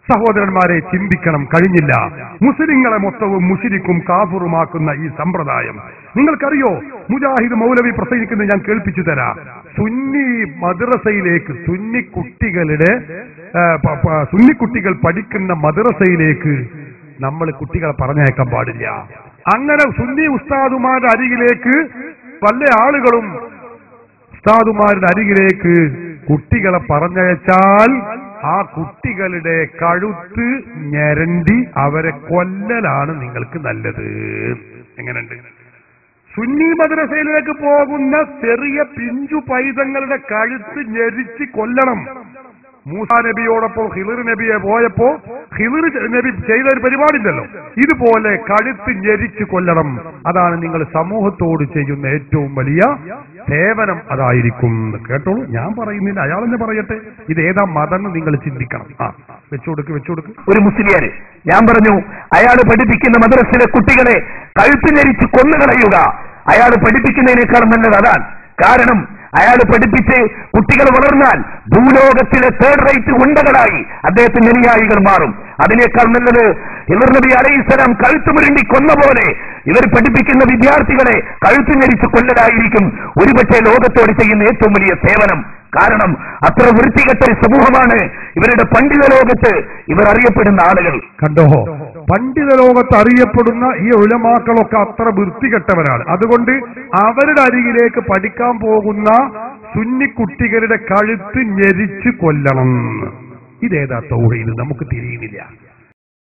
സഹോദരന്മാരെ, ചിന്തിക്കണം. കഴിഞ്ഞില്ല. മുസ്ലിങ്ങളെ മൊത്തവും മുശ്രിക്കും കാഫിറുമാക്കുന്ന ഈ സമ്പ്രദായം നിങ്ങൾക്കറിയോ? മുജാഹിദ് മൗലവി പ്രസംഗിക്കുന്നത് ഞാൻ കേൾപ്പിച്ചു തരാം. സുന്നി മദ്രസയിലേക്ക് സുന്നി കുട്ടികൾ പഠിക്കുന്ന മദ്രസയിലേക്ക് നമ്മൾ കുട്ടികളെ പറഞ്ഞയക്കാൻ പാടില്ല. അങ്ങനെ സുന്നി ഉസ്താദുമാരുടെ അരികിലേക്ക് പല ആളുകളും ഉസ്താദുമാരുടെ അരികിലേക്ക് കുട്ടികളെ പറഞ്ഞയച്ചാൽ ആ കുട്ടികളുടെ കഴുത്ത് ഞരണ്ടി അവരെ കൊല്ലലാണ് നിങ്ങൾക്ക് നല്ലത്. എങ്ങനെയുണ്ട്? സുന്നി മദ്രസയിലേക്ക് പോകുന്ന ചെറിയ പിഞ്ചു പൈതങ്ങളുടെ കഴുത്ത് ഞെരിച്ച് കൊല്ലണം. മൂസാ നബിയോടൊപ്പം ഖിളിർ നബിയെ പോയപ്പോ ഖിളിർ നബി ചെയ്ത ഒരു പരിപാടിയുണ്ടല്ലോ, ഇതുപോലെ കഴുത്ത് ഞെരിച്ച് കൊല്ലണം. അതാണ് നിങ്ങൾ സമൂഹത്തോട് ചെയ്യുന്ന ഏറ്റവും വലിയ സേവനം. അതായിരിക്കും. കേട്ടോളൂ, ഞാൻ പറയുന്നില്ല, അയാൾ തന്നെ പറയട്ടെ. ഇത് ഏതാ മതം നിങ്ങൾ ചിന്തിക്കണം. വെച്ചുകൊടുക്ക്. ഒരു മുസ്ലിയാര് ഞാൻ പറഞ്ഞു, അയാൾ പഠിപ്പിക്കുന്ന മദ്രസയിലെ കുട്ടികളെ കഴുത്ത് ഞെരിച്ച് കൊന്നുകളയുക അയാൾ പഠിപ്പിക്കുന്നതിനേക്കാൾ നല്ലത് അതാണ്. കാരണം അയാൾ പഠിപ്പിച്ച് കുട്ടികൾ വളർന്നാൽ ഭൂലോകത്തിലെ തേർഡ് റേറ്റ് ഗുണ്ടകളായി അദ്ദേഹത്തിന്റെ അനുയായികൾ മാറും. അതിനേക്കാൾ നല്ലത് ഖിളിർ നബി അലൈഹിസ്സലാം കഴുത്ത് മുരണ്ടി കൊന്ന പോലെ ഇവർ പഠിപ്പിക്കുന്ന വിദ്യാർത്ഥികളെ കഴുത്ത് ഞെരിച്ച് കൊല്ലലായിരിക്കും ഒരുപക്ഷെ ലോകത്തോട് ചെയ്യുന്ന ഏറ്റവും വലിയ സേവനം. കാരണം അത്ര വൃത്തികെട്ട സമൂഹമാണ് ഇവരുടെ പണ്ഡിത ലോകത്ത് ഇവർ അറിയപ്പെടുന്ന ആളുകൾ. കണ്ടോ, പണ്ഡിത ലോകത്ത് അറിയപ്പെടുന്ന ഈ ഉലമാക്കളൊക്കെ അത്ര വൃത്തികെട്ടവരാണ്. അതുകൊണ്ട് അവരുടെ അരികിലേക്ക് പഠിക്കാൻ പോകുന്ന സുന്നി കുട്ടികളുടെ കഴുത്ത് ഞെരിച്ച് കൊല്ലണം. ഇതേതാ തൗഹീദ്? നമുക്ക് തിരിയുന്നില്ല.